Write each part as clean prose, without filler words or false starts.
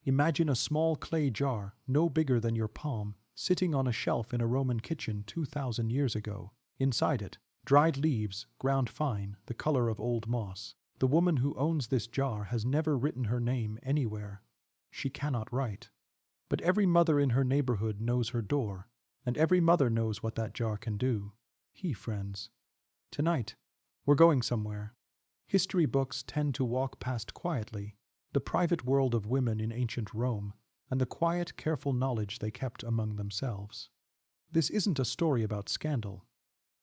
Imagine a small clay jar, no bigger than your palm, sitting on a shelf in a Roman kitchen 2,000 years ago. Inside it, dried leaves, ground fine, the color of old moss. The woman who owns this jar has never written her name anywhere. She cannot write. But every mother in her neighborhood knows her door, and every mother knows what that jar can do. Friends. Tonight, we're going somewhere. History books tend to walk past quietly the private world of women in ancient Rome and the quiet, careful knowledge they kept among themselves. This isn't a story about scandal.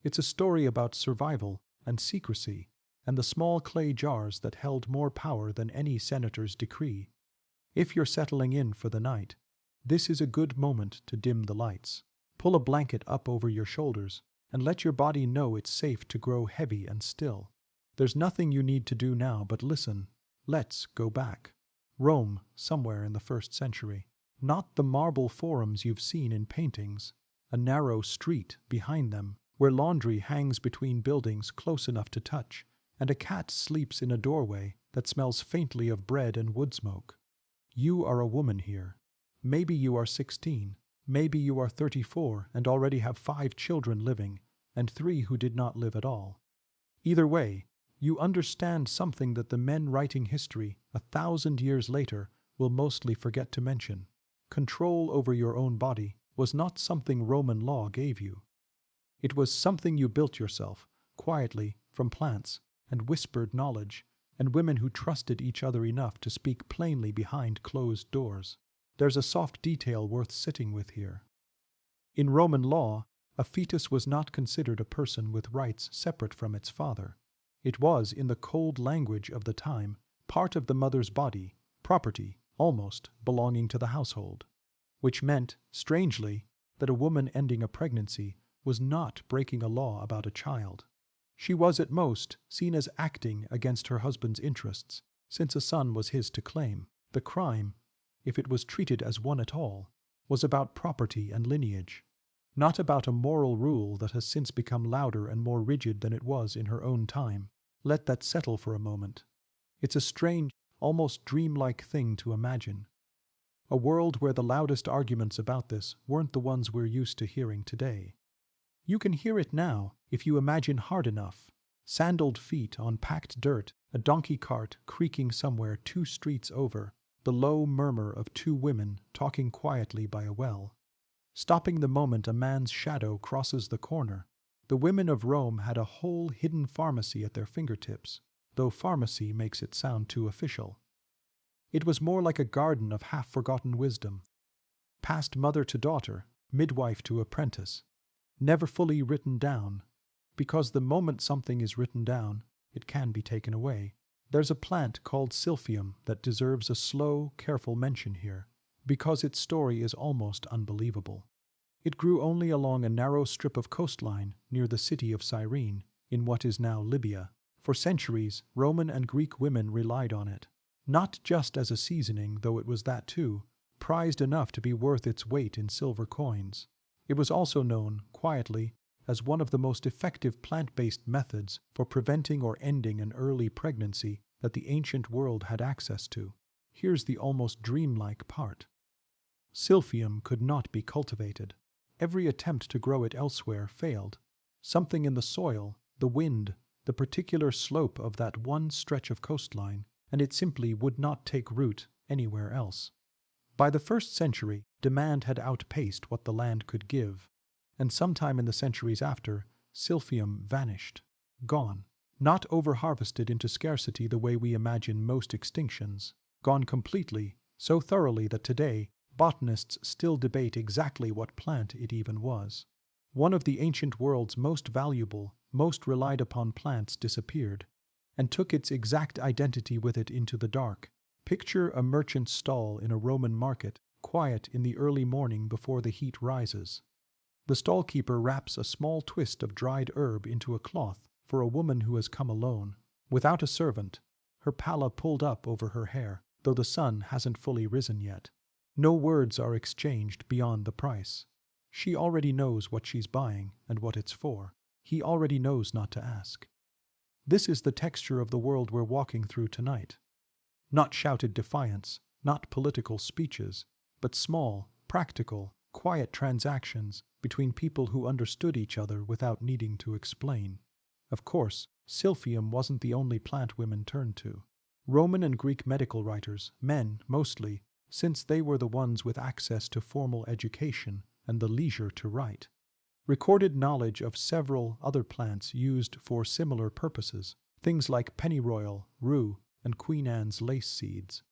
It's a story about survival and secrecy and the small clay jars that held more power than any senator's decree. If you're settling in for the night, this is a good moment to dim the lights. Pull a blanket up over your shoulders and let your body know it's safe to grow heavy and still. There's nothing you need to do now but listen. Let's go back. Rome, somewhere in the 1st century. Not the marble forums you've seen in paintings. A narrow street behind them, where laundry hangs between buildings close enough to touch, and a cat sleeps in a doorway that smells faintly of bread and wood smoke. You are a woman here. Maybe you are 16. Maybe you are 34 and already have 5 children living, and 3 who did not live at all. Either way, you understand something that the men writing history 1,000 years later will mostly forget to mention. Control over your own body was not something Roman law gave you. It was something you built yourself, quietly, from plants and whispered knowledge, and women who trusted each other enough to speak plainly behind closed doors. There's a soft detail worth sitting with here. In Roman law, a fetus was not considered a person with rights separate from its father. It was, in the cold language of the time, part of the mother's body, property, almost, belonging to the household. Which meant, strangely, that a woman ending a pregnancy was not breaking a law about a child. She was, at most, seen as acting against her husband's interests, since a son was his to claim. The crime, if it was treated as one at all, was about property and lineage, not about a moral rule that has since become louder and more rigid than it was in her own time. Let that settle for a moment. It's a strange, almost dreamlike thing to imagine. A world where the loudest arguments about this weren't the ones we're used to hearing today. You can hear it now if you imagine hard enough. Sandaled feet on packed dirt, a donkey cart creaking somewhere 2 streets over, the low murmur of 2 women talking quietly by a well. Stopping the moment a man's shadow crosses the corner. The women of Rome had a whole hidden pharmacy at their fingertips, though pharmacy makes it sound too official. It was more like a garden of half-forgotten wisdom, passed mother to daughter, midwife to apprentice, never fully written down, because the moment something is written down, it can be taken away. There's a plant called silphium that deserves a slow, careful mention here, because its story is almost unbelievable. It grew only along a narrow strip of coastline near the city of Cyrene, in what is now Libya. For centuries, Roman and Greek women relied on it, not just as a seasoning, though it was that too, prized enough to be worth its weight in silver coins. It was also known, quietly, as one of the most effective plant-based methods for preventing or ending an early pregnancy that the ancient world had access to. Here's the almost dreamlike part. Silphium could not be cultivated. Every attempt to grow it elsewhere failed. Something in the soil, the wind, the particular slope of that one stretch of coastline, and it simply would not take root anywhere else. By the 1st century, demand had outpaced what the land could give, and sometime in the centuries after, silphium vanished, gone. Not over-harvested into scarcity the way we imagine most extinctions, gone completely, so thoroughly that today, botanists still debate exactly what plant it even was. One of the ancient world's most valuable, most relied upon plants disappeared, and took its exact identity with it into the dark. Picture a merchant's stall in a Roman market, quiet in the early morning before the heat rises. The stall-keeper wraps a small twist of dried herb into a cloth for a woman who has come alone, without a servant, her palla pulled up over her hair, though the sun hasn't fully risen yet. No words are exchanged beyond the price. She already knows what she's buying and what it's for. He already knows not to ask. This is the texture of the world we're walking through tonight. Not shouted defiance, not political speeches, but small, practical, quiet transactions between people who understood each other without needing to explain. Of course, silphium wasn't the only plant women turned to. Roman and Greek medical writers, men mostly, since they were the ones with access to formal education and the leisure to write, recorded knowledge of several other plants used for similar purposes, things like pennyroyal, rue, and Queen Anne's lace seeds.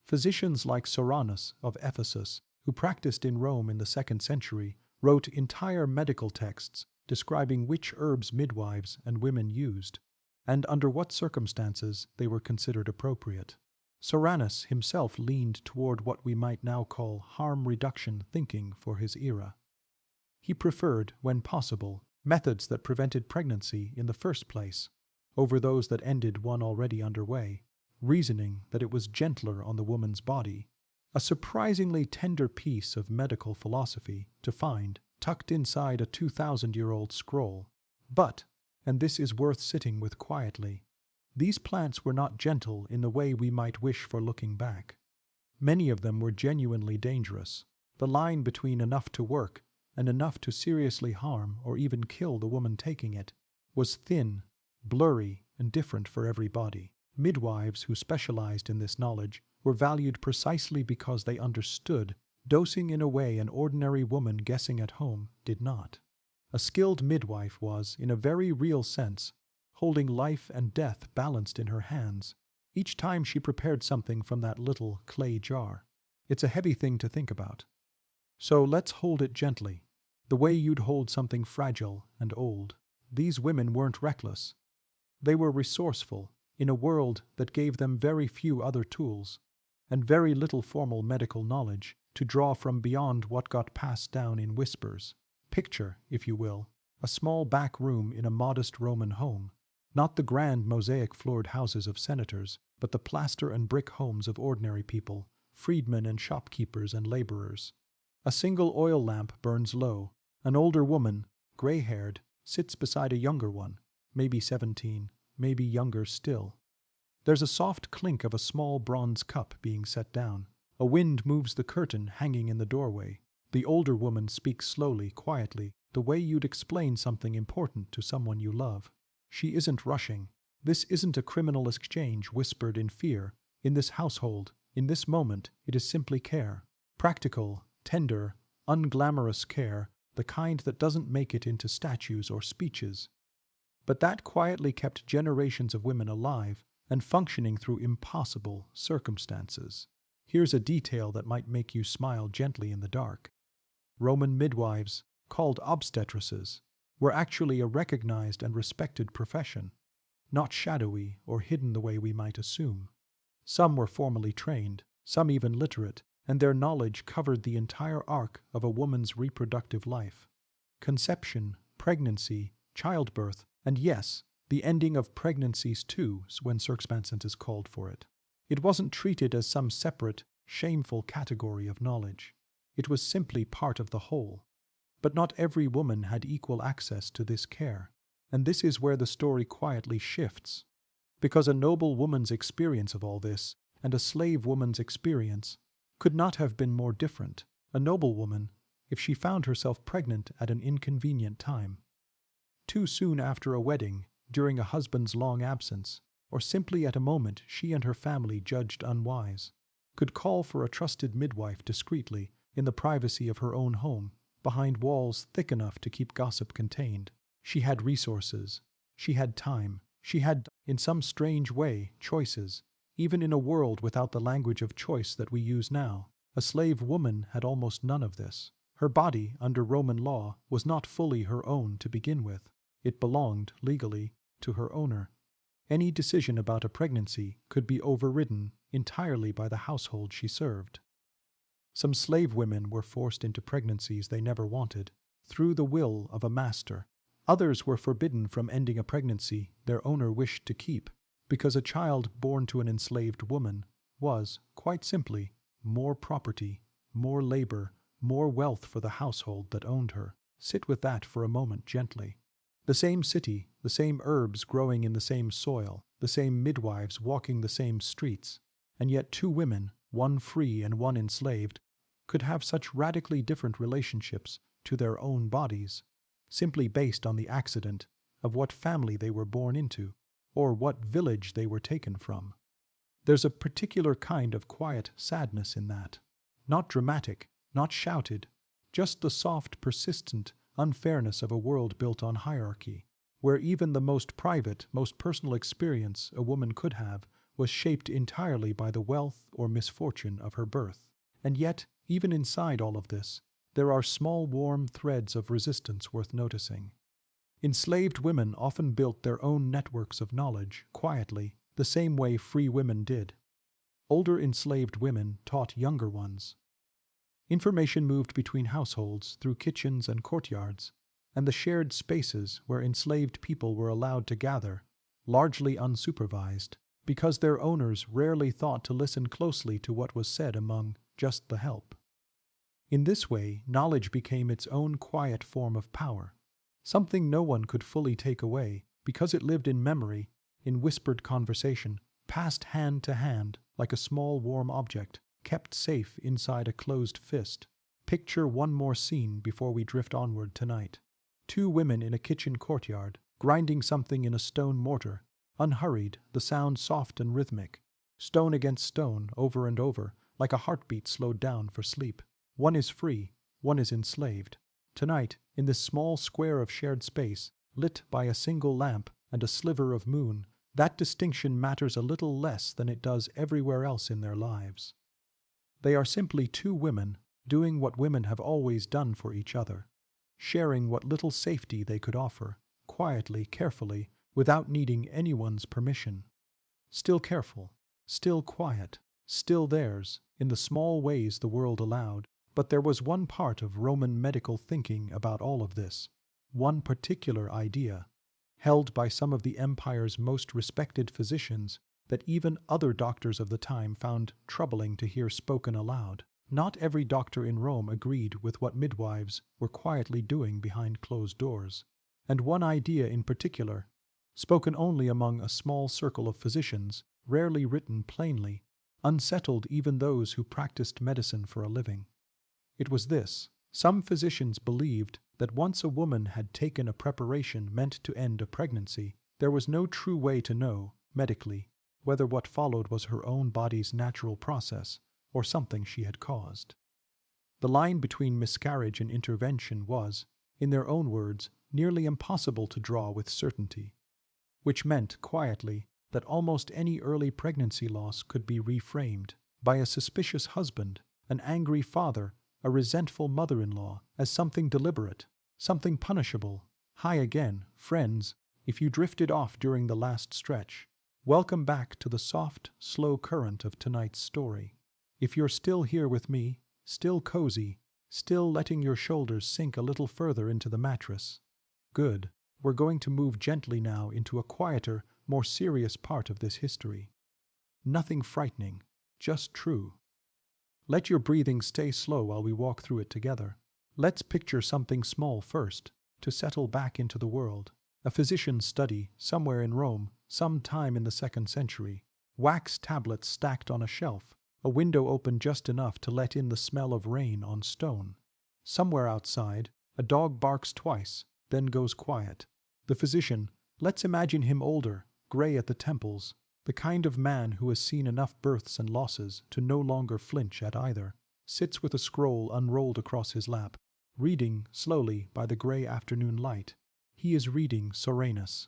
Physicians like Soranus of Ephesus, who practiced in Rome in the 2nd century, wrote entire medical texts describing which herbs midwives and women used, and under what circumstances they were considered appropriate. Soranus himself leaned toward what we might now call harm reduction thinking for his era. He preferred, when possible, methods that prevented pregnancy in the first place over those that ended one already underway, reasoning that it was gentler on the woman's body. A surprisingly tender piece of medical philosophy to find tucked inside a 2,000-year-old scroll. But, and this is worth sitting with quietly, these plants were not gentle in the way we might wish for looking back. Many of them were genuinely dangerous. The line between enough to work and enough to seriously harm or even kill the woman taking it was thin, blurry, and different for every body. Midwives who specialized in this knowledge were valued precisely because they understood dosing in a way an ordinary woman guessing at home did not. A skilled midwife was, in a very real sense, holding life and death balanced in her hands each time she prepared something from that little clay jar. It's a heavy thing to think about. So let's hold it gently, the way you'd hold something fragile and old. These women weren't reckless. They were resourceful in a world that gave them very few other tools and very little formal medical knowledge to draw from beyond what got passed down in whispers. Picture, if you will, a small back room in a modest Roman home, not the grand mosaic-floored houses of senators, but the plaster and brick homes of ordinary people, freedmen and shopkeepers and laborers. A single oil lamp burns low. An older woman, gray-haired, sits beside a younger one, maybe 17, maybe younger still. There's a soft clink of a small bronze cup being set down. A wind moves the curtain hanging in the doorway. The older woman speaks slowly, quietly, the way you'd explain something important to someone you love. She isn't rushing. This isn't a criminal exchange whispered in fear. In this household, in this moment, it is simply care. Practical, tender, unglamorous care, the kind that doesn't make it into statues or speeches. But that quietly kept generations of women alive and functioning through impossible circumstances. Here's a detail that might make you smile gently in the dark. Roman midwives, called obstetresses, were actually a recognized and respected profession, not shadowy or hidden the way we might assume. Some were formally trained, some even literate, and their knowledge covered the entire arc of a woman's reproductive life. Conception, pregnancy, childbirth, and yes, the ending of pregnancies too when circumstances called for it. It wasn't treated as some separate, shameful category of knowledge. It was simply part of the whole. But not every woman had equal access to this care, and this is where the story quietly shifts. Because a noble woman's experience of all this, and a slave woman's experience, could not have been more different. A noble woman, if she found herself pregnant at an inconvenient time, too soon after a wedding, during a husband's long absence, or simply at a moment she and her family judged unwise, could call for a trusted midwife discreetly in the privacy of her own home, behind walls thick enough to keep gossip contained. She had resources. She had time. She had, in some strange way, choices, even in a world without the language of choice that we use now. A slave woman had almost none of this. Her body, under Roman law, was not fully her own to begin with. It belonged, legally, to her owner. Any decision about a pregnancy could be overridden entirely by the household she served. Some slave women were forced into pregnancies they never wanted, through the will of a master. Others were forbidden from ending a pregnancy their owner wished to keep, because a child born to an enslaved woman was, quite simply, more property, more labor, more wealth for the household that owned her. Sit with that for a moment gently. The same city, the same herbs growing in the same soil, the same midwives walking the same streets, and yet two women, one free and one enslaved, could have such radically different relationships to their own bodies, simply based on the accident of what family they were born into, or what village they were taken from. There's a particular kind of quiet sadness in that. Not dramatic, not shouted, just the soft, persistent unfairness of a world built on hierarchy, where even the most private, most personal experience a woman could have was shaped entirely by the wealth or misfortune of her birth. And yet, even inside all of this, there are small warm threads of resistance worth noticing. Enslaved women often built their own networks of knowledge, quietly, the same way free women did. Older enslaved women taught younger ones. Information moved between households through kitchens and courtyards, and the shared spaces where enslaved people were allowed to gather, largely unsupervised, because their owners rarely thought to listen closely to what was said among just the help. In this way, knowledge became its own quiet form of power, something no one could fully take away because it lived in memory, in whispered conversation, passed hand to hand like a small warm object, kept safe inside a closed fist. Picture one more scene before we drift onward tonight. Two women in a kitchen courtyard, grinding something in a stone mortar, unhurried, the sound soft and rhythmic, stone against stone, over and over, like a heartbeat slowed down for sleep. One is free, one is enslaved. Tonight, in this small square of shared space, lit by a single lamp and a sliver of moon, that distinction matters a little less than it does everywhere else in their lives. They are simply two women doing what women have always done for each other, sharing what little safety they could offer, quietly, carefully, without needing anyone's permission. Still careful, still quiet, still theirs, in the small ways the world allowed. But there was one part of Roman medical thinking about all of this, one particular idea, held by some of the empire's most respected physicians, that even other doctors of the time found troubling to hear spoken aloud. Not every doctor in Rome agreed with what midwives were quietly doing behind closed doors, and one idea in particular, spoken only among a small circle of physicians, rarely written plainly, unsettled even those who practiced medicine for a living. It was this: some physicians believed that once a woman had taken a preparation meant to end a pregnancy, there was no true way to know, medically, whether what followed was her own body's natural process or something she had caused. The line between miscarriage and intervention was, in their own words, nearly impossible to draw with certainty, which meant, quietly, that almost any early pregnancy loss could be reframed by a suspicious husband, an angry father, a resentful mother-in-law, as something deliberate, something punishable. Hi again, friends, if you drifted off during the last stretch. Welcome back to the soft, slow current of tonight's story. If you're still here with me, still cozy, still letting your shoulders sink a little further into the mattress, good. We're going to move gently now into a quieter, more serious part of this history. Nothing frightening, just true. Let your breathing stay slow while we walk through it together. Let's picture something small first, to settle back into the world. A physician's study, somewhere in Rome, sometime in the 2nd century. Wax tablets stacked on a shelf, a window open just enough to let in the smell of rain on stone. Somewhere outside, a dog barks twice, then goes quiet. The physician, let's imagine him older, gray at the temples, the kind of man who has seen enough births and losses to no longer flinch at either, sits with a scroll unrolled across his lap, reading slowly by the gray afternoon light. He is reading Soranus.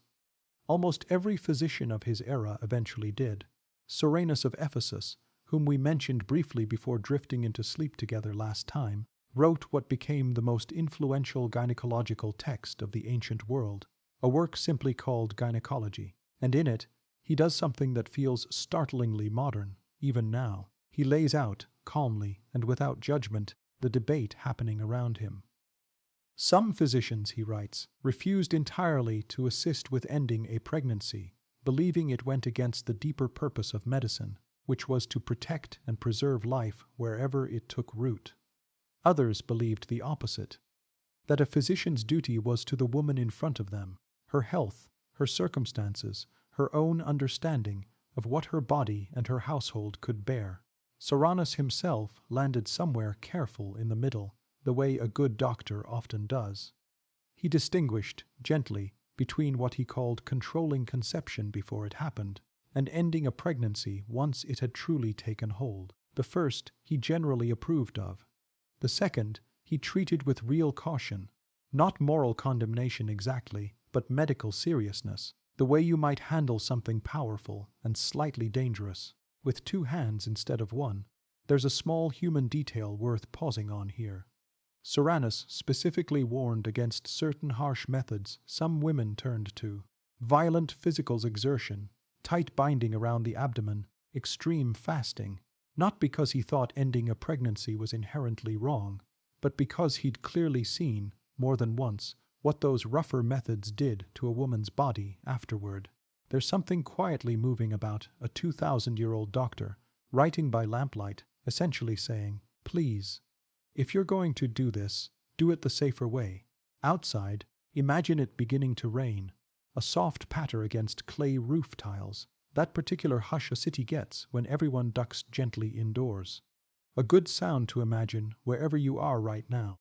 Almost every physician of his era eventually did. Soranus of Ephesus, whom we mentioned briefly before drifting into sleep together last time, wrote what became the most influential gynecological text of the ancient world, a work simply called Gynecology, and in it, he does something that feels startlingly modern, even now. He lays out, calmly and without judgment, the debate happening around him. Some physicians, he writes, refused entirely to assist with ending a pregnancy, believing it went against the deeper purpose of medicine, which was to protect and preserve life wherever it took root. Others believed the opposite, that a physician's duty was to the woman in front of them, her health, her circumstances, her own understanding of what her body and her household could bear. Soranus himself landed somewhere careful in the middle, the way a good doctor often does. He distinguished, gently, between what he called controlling conception before it happened, and ending a pregnancy once it had truly taken hold. The first he generally approved of. The second he treated with real caution, not moral condemnation exactly, but medical seriousness, the way you might handle something powerful and slightly dangerous, with two hands instead of one. There's a small human detail worth pausing on here. Soranus specifically warned against certain harsh methods some women turned to: violent physical exertion, tight binding around the abdomen, extreme fasting, not because he thought ending a pregnancy was inherently wrong, but because he'd clearly seen, more than once, what those rougher methods did to a woman's body afterward. There's something quietly moving about a 2,000-year-old doctor, writing by lamplight, essentially saying, please, if you're going to do this, do it the safer way. Outside, imagine it beginning to rain, a soft patter against clay roof tiles, that particular hush a city gets when everyone ducks gently indoors. A good sound to imagine wherever you are right now.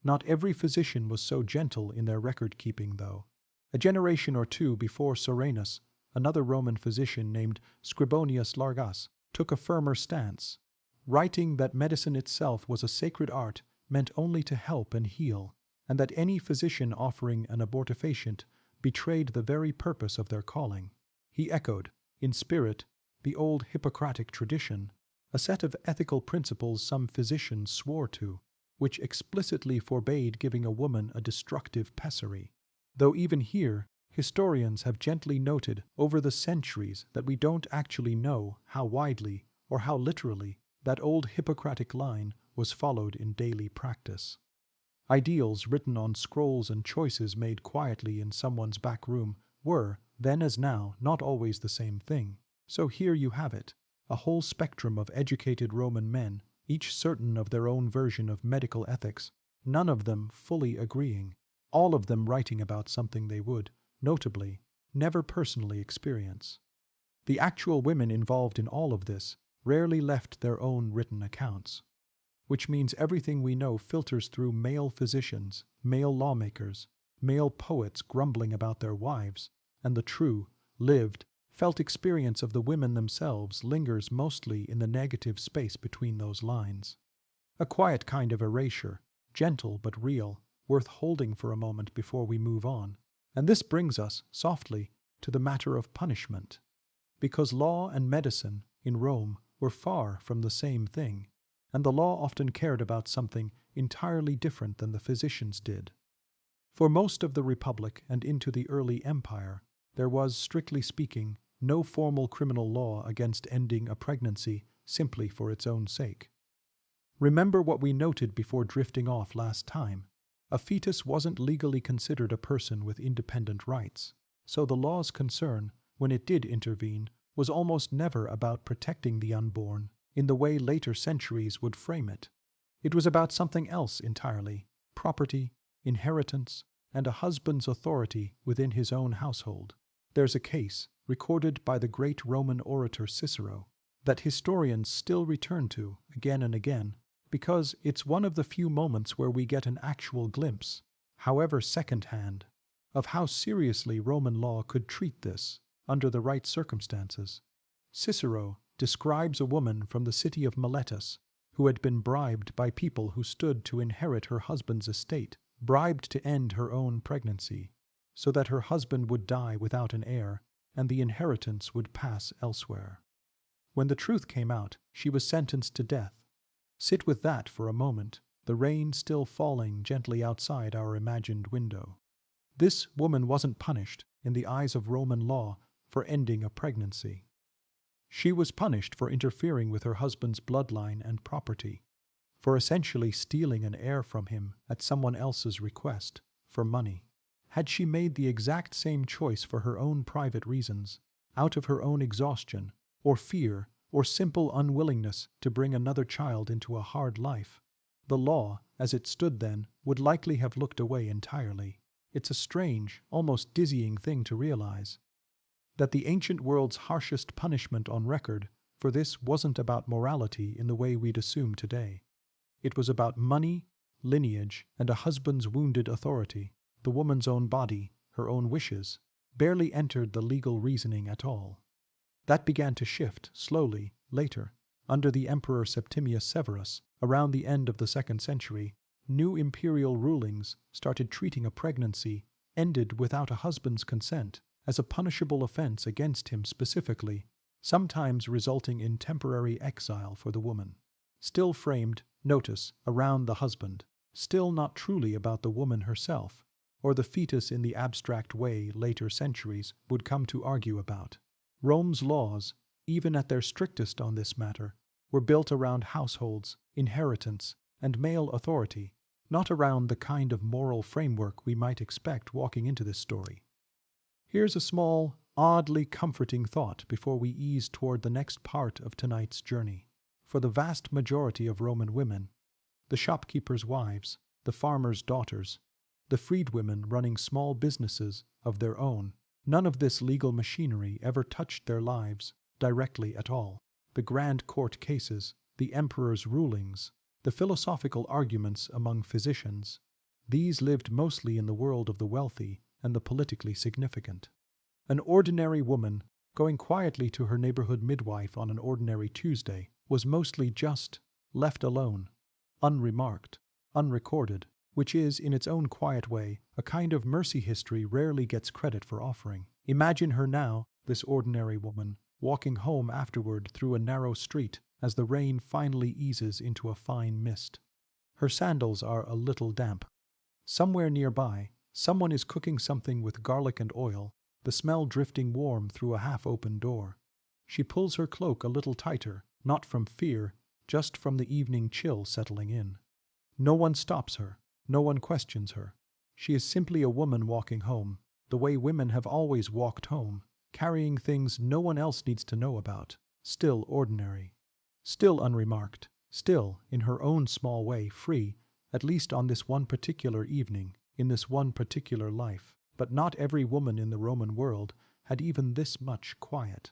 Not every physician was so gentle in their record-keeping, though. A generation or two before Soranus, another Roman physician named Scribonius Largus took a firmer stance, writing that medicine itself was a sacred art meant only to help and heal, and that any physician offering an abortifacient betrayed the very purpose of their calling. He echoed, in spirit, the old Hippocratic tradition, a set of ethical principles some physicians swore to, which explicitly forbade giving a woman a destructive pessary. Though even here, historians have gently noted over the centuries that we don't actually know how widely or how literally that old Hippocratic line was followed in daily practice. Ideals written on scrolls and choices made quietly in someone's back room were, then as now, not always the same thing. So here you have it, a whole spectrum of educated Roman men, each certain of their own version of medical ethics, none of them fully agreeing, all of them writing about something they would, notably, never personally experience. The actual women involved in all of this rarely left their own written accounts, which means everything we know filters through male physicians, male lawmakers, male poets grumbling about their wives, and the true, lived, felt experience of the women themselves lingers mostly in the negative space between those lines. A quiet kind of erasure, gentle but real, worth holding for a moment before we move on. And this brings us, softly, to the matter of punishment. Because law and medicine, in Rome, were far from the same thing, and the law often cared about something entirely different than the physicians did. For most of the Republic and into the early Empire, there was, strictly speaking, no formal criminal law against ending a pregnancy simply for its own sake. Remember what we noted before drifting off last time. A fetus wasn't legally considered a person with independent rights, so the law's concern, when it did intervene, was almost never about protecting the unborn in the way later centuries would frame it. It was about something else entirely: property, inheritance, and a husband's authority within his own household. There's a case, recorded by the great Roman orator Cicero, that historians still return to again and again, because it's one of the few moments where we get an actual glimpse, however second-hand, of how seriously Roman law could treat this under the right circumstances. Cicero describes a woman from the city of Miletus who had been bribed by people who stood to inherit her husband's estate, bribed to end her own pregnancy, so that her husband would die without an heir and the inheritance would pass elsewhere. When the truth came out, she was sentenced to death. Sit with that for a moment, the rain still falling gently outside our imagined window. This woman wasn't punished, in the eyes of Roman law, for ending a pregnancy. She was punished for interfering with her husband's bloodline and property, for essentially stealing an heir from him at someone else's request, for money. Had she made the exact same choice for her own private reasons, out of her own exhaustion, or fear, or simple unwillingness to bring another child into a hard life, the law, as it stood then, would likely have looked away entirely. It's a strange, almost dizzying thing to realize, that the ancient world's harshest punishment on record For this wasn't about morality in the way we'd assume today. It was about money, lineage, and a husband's wounded authority. The woman's own body, her own wishes, barely entered the legal reasoning at all. That began to shift, slowly, later. Under the Emperor Septimius Severus, around the end of the 2nd century, new imperial rulings started treating a pregnancy, ended without a husband's consent, as a punishable offense against him specifically, sometimes resulting in temporary exile for the woman. Still framed, notice, around the husband, still not truly about the woman herself, or the fetus in the abstract way later centuries would come to argue about. Rome's laws, even at their strictest on this matter, were built around households, inheritance, and male authority, not around the kind of moral framework we might expect walking into this story. Here's a small, oddly comforting thought before we ease toward the next part of tonight's journey. For the vast majority of Roman women, the shopkeepers' wives, the farmers' daughters, the freedwomen running small businesses of their own, none of this legal machinery ever touched their lives directly at all. The grand court cases, the emperor's rulings, the philosophical arguments among physicians, these lived mostly in the world of the wealthy and the politically significant. An ordinary woman, going quietly to her neighborhood midwife on an ordinary Tuesday, was mostly just left alone, unremarked, unrecorded, which is, in its own quiet way, a kind of mercy history rarely gets credit for offering. Imagine her now, this ordinary woman, walking home afterward through a narrow street as the rain finally eases into a fine mist. Her sandals are a little damp. Somewhere nearby, someone is cooking something with garlic and oil, the smell drifting warm through a half-open door. She pulls her cloak a little tighter, not from fear, just from the evening chill settling in. No one stops her. No one questions her. She is simply a woman walking home, the way women have always walked home, carrying things no one else needs to know about, still ordinary, still unremarked, still, in her own small way, free, at least on this one particular evening, in this one particular life. But not every woman in the Roman world had even this much quiet.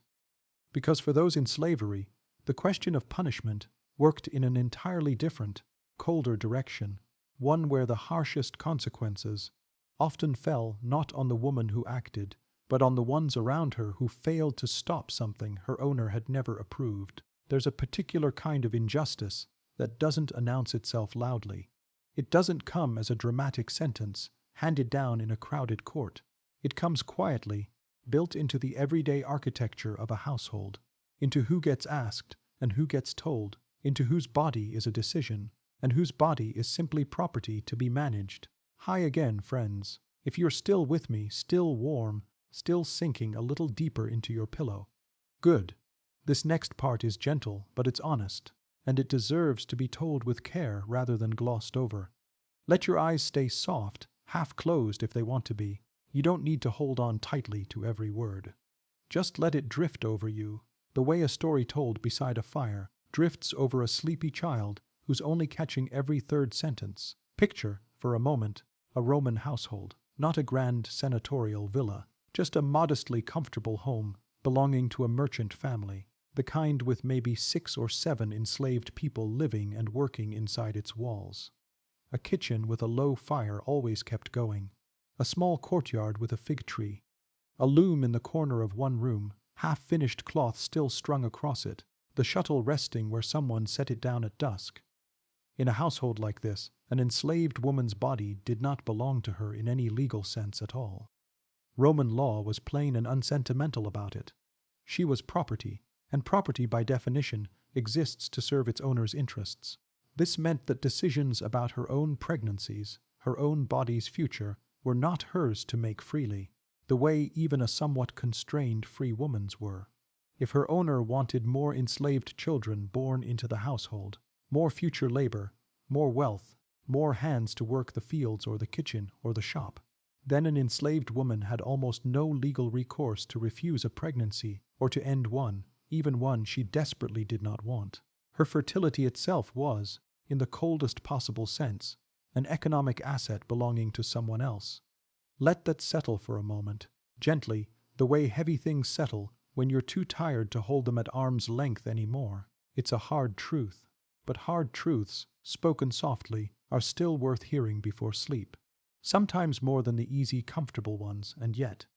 Because for those in slavery, the question of punishment worked in an entirely different, colder direction, one where the harshest consequences often fell not on the woman who acted, but on the ones around her who failed to stop something her owner had never approved. There's a particular kind of injustice that doesn't announce itself loudly. It doesn't come as a dramatic sentence handed down in a crowded court. It comes quietly, built into the everyday architecture of a household, into who gets asked and who gets told, into whose body is a decision, and whose body is simply property to be managed. Hi again, friends. If you're still with me, still warm, still sinking a little deeper into your pillow. Good. This next part is gentle, but it's honest, and it deserves to be told with care rather than glossed over. Let your eyes stay soft, half closed if they want to be. You don't need to hold on tightly to every word. Just let it drift over you, the way a story told beside a fire drifts over a sleepy child who's only catching every third sentence. Picture, for a moment, a Roman household, not a grand senatorial villa, just a modestly comfortable home belonging to a merchant family, the kind with maybe 6 or 7 enslaved people living and working inside its walls. A kitchen with a low fire always kept going, a small courtyard with a fig tree, a loom in the corner of one room, half-finished cloth still strung across it, the shuttle resting where someone set it down at dusk. In a household like this, an enslaved woman's body did not belong to her in any legal sense at all. Roman law was plain and unsentimental about it. She was property, and property by definition exists to serve its owner's interests. This meant that decisions about her own pregnancies, her own body's future, were not hers to make freely, the way even a somewhat constrained free woman's were. If her owner wanted more enslaved children born into the household, more future labor, more wealth, more hands to work the fields or the kitchen or the shop, then an enslaved woman had almost no legal recourse to refuse a pregnancy or to end one, even one she desperately did not want. Her fertility itself was, in the coldest possible sense, an economic asset belonging to someone else. Let that settle for a moment, gently, the way heavy things settle when you're too tired to hold them at arm's length anymore. It's a hard truth. But hard truths, spoken softly, are still worth hearing before sleep. Sometimes more than the easy, comfortable ones, and yet.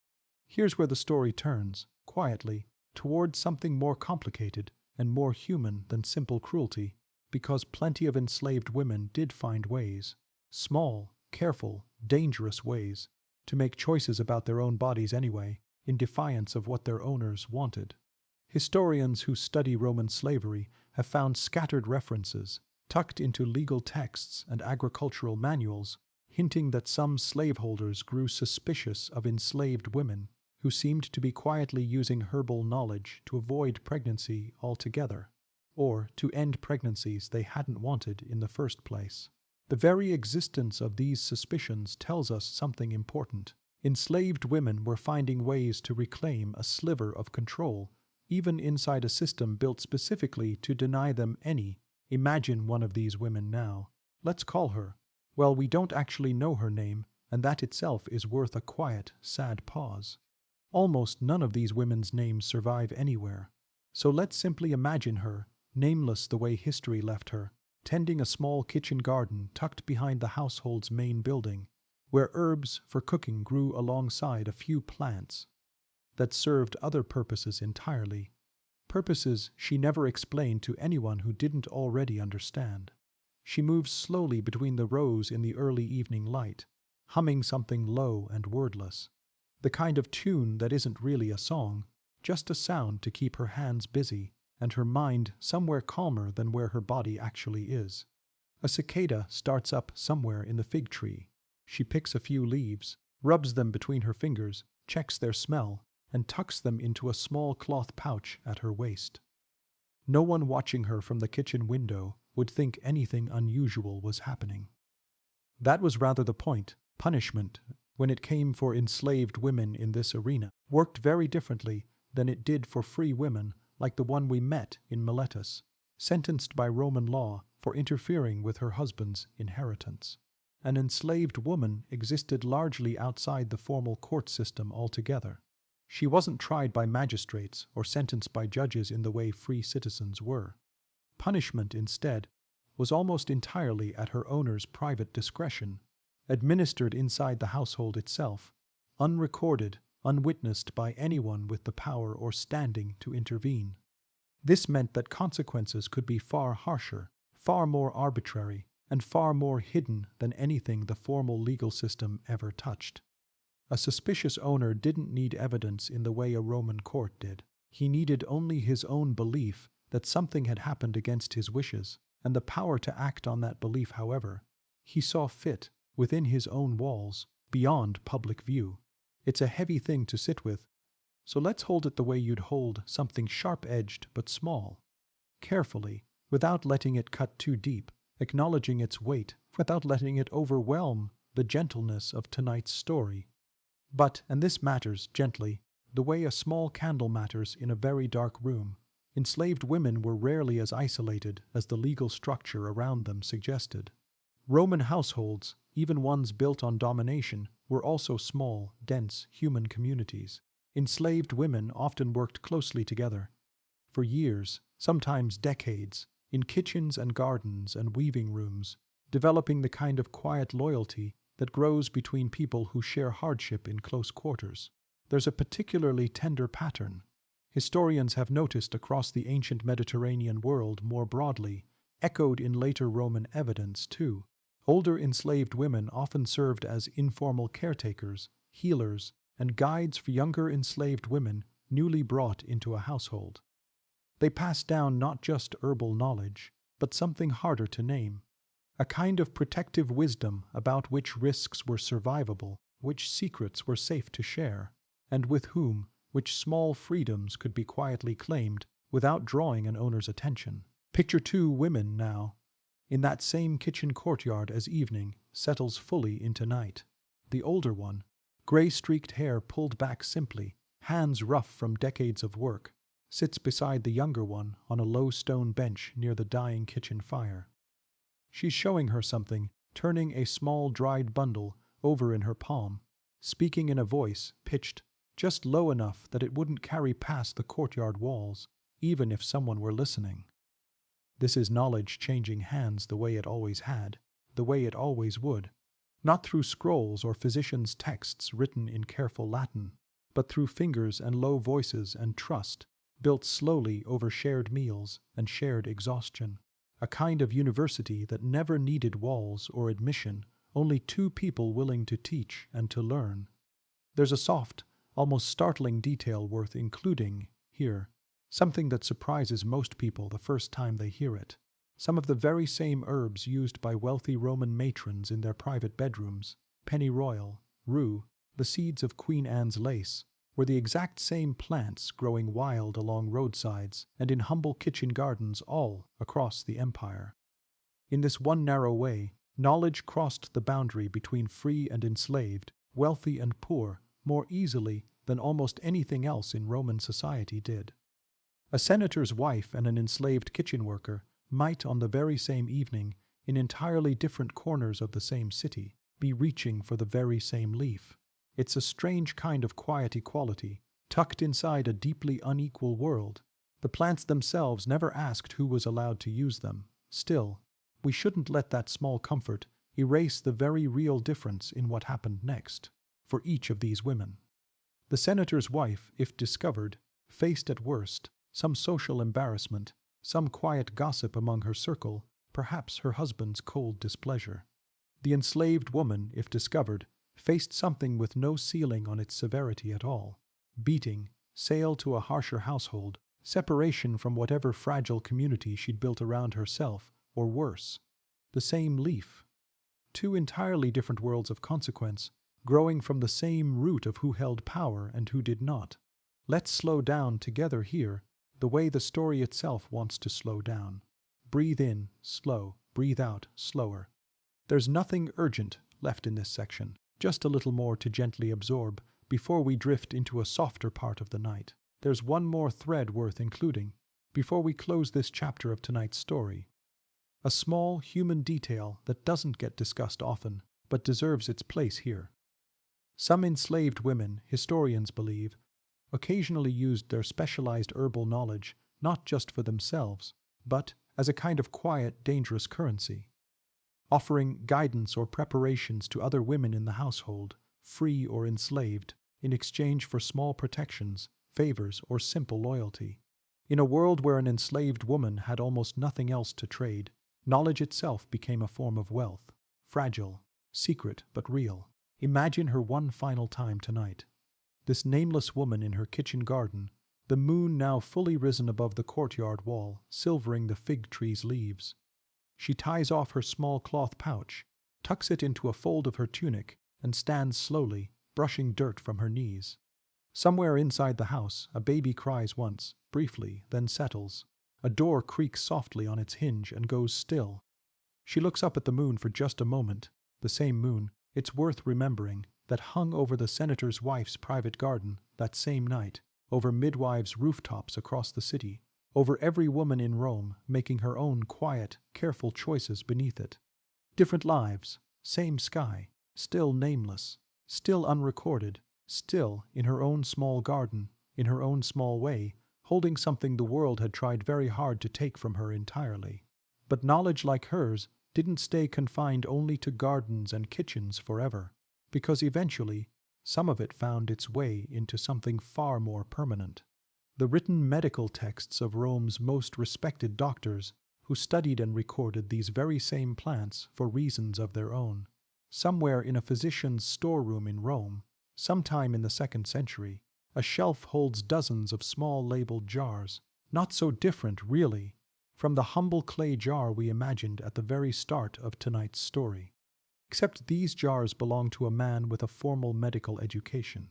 Here's where the story turns, quietly, towards something more complicated and more human than simple cruelty, because plenty of enslaved women did find ways, small, careful, dangerous ways, to make choices about their own bodies anyway, in defiance of what their owners wanted. Historians who study Roman slavery have found scattered references, tucked into legal texts and agricultural manuals, hinting that some slaveholders grew suspicious of enslaved women who seemed to be quietly using herbal knowledge to avoid pregnancy altogether, or to end pregnancies they hadn't wanted in the first place. The very existence of these suspicions tells us something important. Enslaved women were finding ways to reclaim a sliver of control, even inside a system built specifically to deny them any. Imagine one of these women now. Let's call her. Well, we don't actually know her name, and that itself is worth a quiet, sad pause. Almost none of these women's names survive anywhere. So let's simply imagine her, nameless the way history left her, tending a small kitchen garden tucked behind the household's main building, where herbs for cooking grew alongside a few plants that served other purposes entirely, purposes she never explained to anyone who didn't already understand. She moves slowly between the rows in the early evening light, humming something low and wordless, the kind of tune that isn't really a song, just a sound to keep her hands busy and her mind somewhere calmer than where her body actually is. A cicada starts up somewhere in the fig tree. She picks a few leaves, rubs them between her fingers, checks their smell, and tucks them into a small cloth pouch at her waist. No one watching her from the kitchen window would think anything unusual was happening. That was rather the point. Punishment, when it came for enslaved women in this arena, worked very differently than it did for free women like the one we met in Miletus, sentenced by Roman law for interfering with her husband's inheritance. An enslaved woman existed largely outside the formal court system altogether. She wasn't tried by magistrates or sentenced by judges in the way free citizens were. Punishment, instead, was almost entirely at her owner's private discretion, administered inside the household itself, unrecorded, unwitnessed by anyone with the power or standing to intervene. This meant that consequences could be far harsher, far more arbitrary, and far more hidden than anything the formal legal system ever touched. A suspicious owner didn't need evidence in the way a Roman court did. He needed only his own belief that something had happened against his wishes, and the power to act on that belief however he saw fit, within his own walls, beyond public view. It's a heavy thing to sit with, so let's hold it the way you'd hold something sharp-edged but small. Carefully, without letting it cut too deep, acknowledging its weight, without letting it overwhelm the gentleness of tonight's story. But, and this matters gently, the way a small candle matters in a very dark room, enslaved women were rarely as isolated as the legal structure around them suggested. Roman households, even ones built on domination, were also small, dense human communities. Enslaved women often worked closely together, for years, sometimes decades, in kitchens and gardens and weaving rooms, developing the kind of quiet loyalty that grows between people who share hardship in close quarters. There's a particularly tender pattern historians have noticed across the ancient Mediterranean world more broadly, echoed in later Roman evidence too. Older enslaved women often served as informal caretakers, healers, and guides for younger enslaved women newly brought into a household. They passed down not just herbal knowledge, but something harder to name. A kind of protective wisdom about which risks were survivable, which secrets were safe to share, and with whom which small freedoms could be quietly claimed without drawing an owner's attention. Picture two women now, in that same kitchen courtyard as evening settles fully into night. The older one, gray-streaked hair pulled back simply, hands rough from decades of work, sits beside the younger one on a low stone bench near the dying kitchen fire. She's showing her something, turning a small dried bundle over in her palm, speaking in a voice pitched just low enough that it wouldn't carry past the courtyard walls, even if someone were listening. This is knowledge changing hands the way it always had, the way it always would, not through scrolls or physicians' texts written in careful Latin, but through fingers and low voices and trust, built slowly over shared meals and shared exhaustion. A kind of university that never needed walls or admission, only two people willing to teach and to learn. There's a soft, almost startling detail worth including here, something that surprises most people the first time they hear it. Some of the very same herbs used by wealthy Roman matrons in their private bedrooms, pennyroyal, rue, the seeds of Queen Anne's lace, were the exact same plants growing wild along roadsides and in humble kitchen gardens all across the empire. In this one narrow way, knowledge crossed the boundary between free and enslaved, wealthy and poor, more easily than almost anything else in Roman society did. A senator's wife and an enslaved kitchen worker might, on the very same evening, in entirely different corners of the same city, be reaching for the very same leaf. It's a strange kind of quiet equality, tucked inside a deeply unequal world. The plants themselves never asked who was allowed to use them. Still, we shouldn't let that small comfort erase the very real difference in what happened next, for each of these women. The senator's wife, if discovered, faced at worst some social embarrassment, some quiet gossip among her circle, perhaps her husband's cold displeasure. The enslaved woman, if discovered, faced something with no ceiling on its severity at all: beating, sale to a harsher household, separation from whatever fragile community she'd built around herself, or worse. The same leaf. Two entirely different worlds of consequence, growing from the same root of who held power and who did not. Let's slow down together here, the way the story itself wants to slow down. Breathe in, slow, breathe out, slower. There's nothing urgent left in this section, just a little more to gently absorb before we drift into a softer part of the night. There's one more thread worth including before we close this chapter of tonight's story. A small human detail that doesn't get discussed often, but deserves its place here. Some enslaved women, historians believe, occasionally used their specialized herbal knowledge not just for themselves, but as a kind of quiet, dangerous currency, offering guidance or preparations to other women in the household, free or enslaved, in exchange for small protections, favors, or simple loyalty. In a world where an enslaved woman had almost nothing else to trade, knowledge itself became a form of wealth, fragile, secret, but real. Imagine her one final time tonight. This nameless woman in her kitchen garden, the moon now fully risen above the courtyard wall, silvering the fig tree's leaves. She ties off her small cloth pouch, tucks it into a fold of her tunic, and stands slowly, brushing dirt from her knees. Somewhere inside the house, a baby cries once, briefly, then settles. A door creaks softly on its hinge and goes still. She looks up at the moon for just a moment, the same moon, it's worth remembering, that hung over the senator's wife's private garden that same night, over midwives' rooftops across the city, over every woman in Rome making her own quiet, careful choices beneath it. Different lives, same sky, still nameless, still unrecorded, still in her own small garden, in her own small way, holding something the world had tried very hard to take from her entirely. But knowledge like hers didn't stay confined only to gardens and kitchens forever, because eventually some of it found its way into something far more permanent. The written medical texts of Rome's most respected doctors, who studied and recorded these very same plants for reasons of their own. Somewhere in a physician's storeroom in Rome, sometime in the 2nd century, a shelf holds dozens of small labeled jars, not so different, really, from the humble clay jar we imagined at the very start of tonight's story. Except these jars belong to a man with a formal medical education.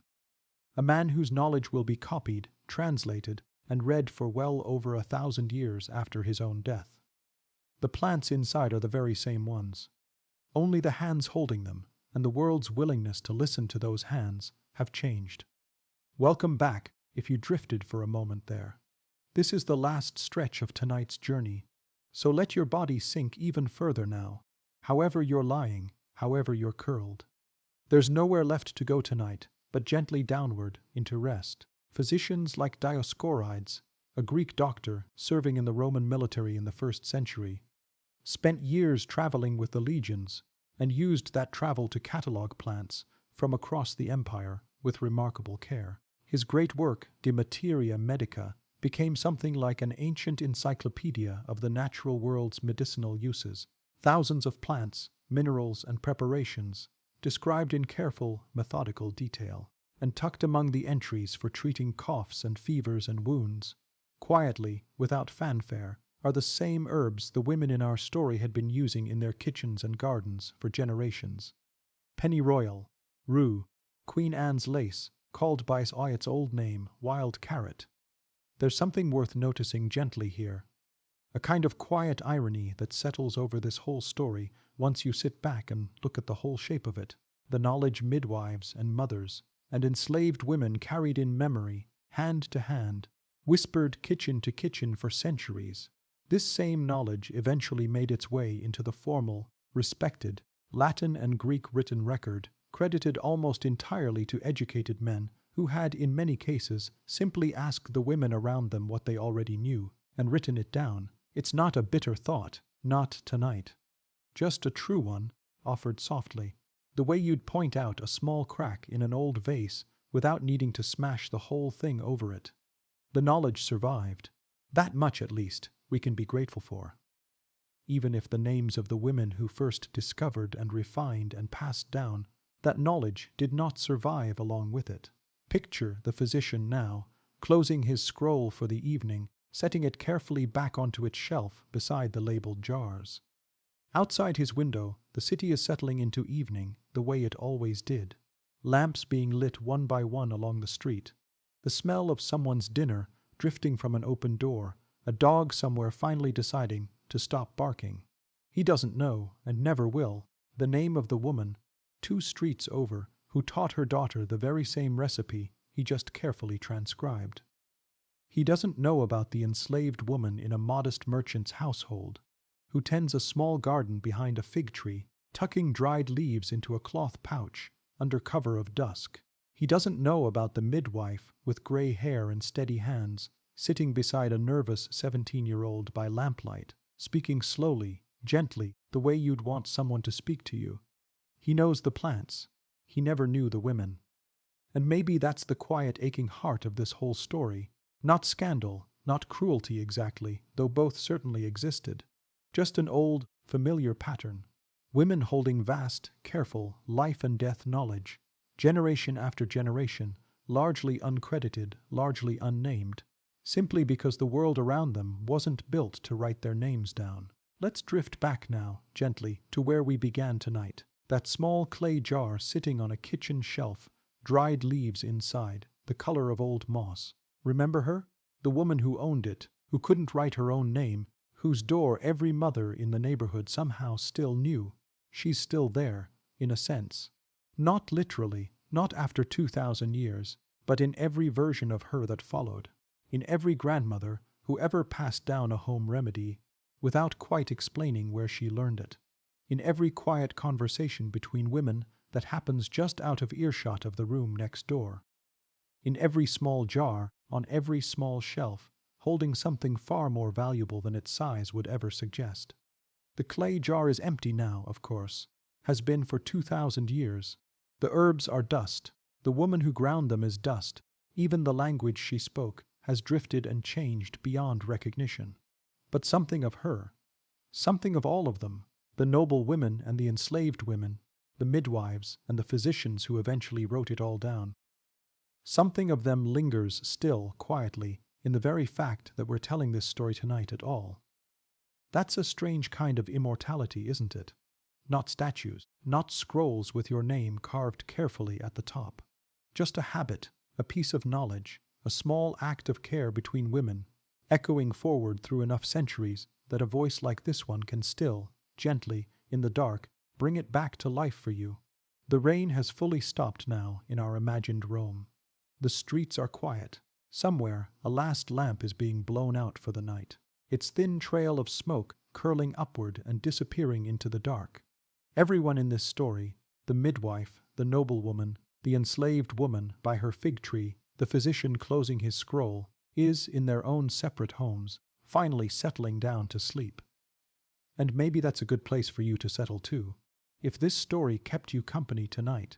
A man whose knowledge will be copied, translated, and read for well over 1,000 years after his own death. The plants inside are the very same ones. Only the hands holding them, and the world's willingness to listen to those hands, have changed. Welcome back, if you drifted for a moment there. This is the last stretch of tonight's journey, so let your body sink even further now, however you're lying, however you're curled. There's nowhere left to go tonight, but gently downward into rest. Physicians like Dioscorides, a Greek doctor serving in the Roman military in the 1st century, spent years traveling with the legions and used that travel to catalogue plants from across the empire with remarkable care. His great work, De Materia Medica, became something like an ancient encyclopedia of the natural world's medicinal uses. Thousands of plants, minerals, and preparations, described in careful, methodical detail, and tucked among the entries for treating coughs and fevers and wounds, quietly, without fanfare, are the same herbs the women in our story had been using in their kitchens and gardens for generations. Pennyroyal, rue, Queen Anne's lace, called by its old name, wild carrot. There's something worth noticing gently here, a kind of quiet irony that settles over this whole story once you sit back and look at the whole shape of it. The knowledge midwives and mothers and enslaved women carried in memory, hand to hand, whispered kitchen to kitchen for centuries. This same knowledge eventually made its way into the formal, respected, Latin and Greek written record, credited almost entirely to educated men who had, in many cases, simply asked the women around them what they already knew and written it down. It's not a bitter thought, not tonight. Just a true one, offered softly, the way you'd point out a small crack in an old vase without needing to smash the whole thing over it. The knowledge survived. That much, at least, we can be grateful for. Even if the names of the women who first discovered and refined and passed down that knowledge did not survive along with it. Picture the physician now, closing his scroll for the evening, setting it carefully back onto its shelf beside the labeled jars. Outside his window, the city is settling into evening the way it always did, lamps being lit one by one along the street, the smell of someone's dinner drifting from an open door, a dog somewhere finally deciding to stop barking. He doesn't know, and never will, the name of the woman, 2 streets over, who taught her daughter the very same recipe he just carefully transcribed. He doesn't know about the enslaved woman in a modest merchant's household, who tends a small garden behind a fig tree, tucking dried leaves into a cloth pouch under cover of dusk. He doesn't know about the midwife with gray hair and steady hands, sitting beside a nervous 17-year-old by lamplight, speaking slowly, gently, the way you'd want someone to speak to you. He knows the plants. He never knew the women. And maybe that's the quiet, aching heart of this whole story. Not scandal, not cruelty exactly, though both certainly existed. Just an old, familiar pattern. Women holding vast, careful, life and death knowledge, generation after generation, largely uncredited, largely unnamed, simply because the world around them wasn't built to write their names down. Let's drift back now, gently, to where we began tonight. That small clay jar sitting on a kitchen shelf, dried leaves inside, the color of old moss. Remember her? The woman who owned it, who couldn't write her own name, whose door every mother in the neighborhood somehow still knew. She's still there, in a sense. Not literally, not after 2,000 years, but in every version of her that followed. In every grandmother who ever passed down a home remedy, without quite explaining where she learned it. In every quiet conversation between women that happens just out of earshot of the room next door. In every small jar, on every small shelf, holding something far more valuable than its size would ever suggest. The clay jar is empty now, of course, has been for 2,000 years. The herbs are dust. The woman who ground them is dust. Even the language she spoke has drifted and changed beyond recognition. But something of her, something of all of them, the noble women and the enslaved women, the midwives and the physicians who eventually wrote it all down. Something of them lingers still, quietly, in the very fact that we're telling this story tonight at all. That's a strange kind of immortality, isn't it? Not statues, not scrolls with your name carved carefully at the top. Just a habit, a piece of knowledge, a small act of care between women, echoing forward through enough centuries that a voice like this one can still, gently, in the dark, bring it back to life for you. The rain has fully stopped now in our imagined Rome. The streets are quiet. Somewhere, a last lamp is being blown out for the night, its thin trail of smoke curling upward and disappearing into the dark. Everyone in this story, the midwife, the noblewoman, The enslaved woman by her fig tree, the physician closing his scroll, is, in their own separate homes, finally settling down to sleep. And maybe that's a good place for you to settle too. If this story kept you company tonight,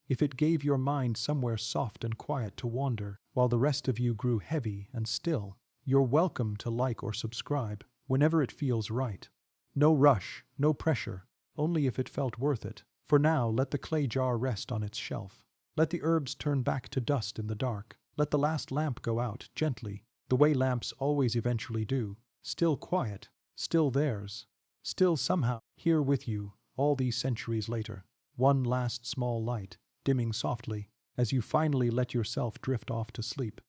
if it gave your mind somewhere soft and quiet to wander while the rest of you grew heavy and still, you're welcome to like or subscribe whenever it feels right. No rush, no pressure, only if it felt worth it. For now, let the clay jar rest on its shelf. Let the herbs turn back to dust in the dark. Let the last lamp go out gently, the way lamps always eventually do, still quiet, still theirs, still somehow here with you all these centuries later. One last small light, dimming softly, as you finally let yourself drift off to sleep.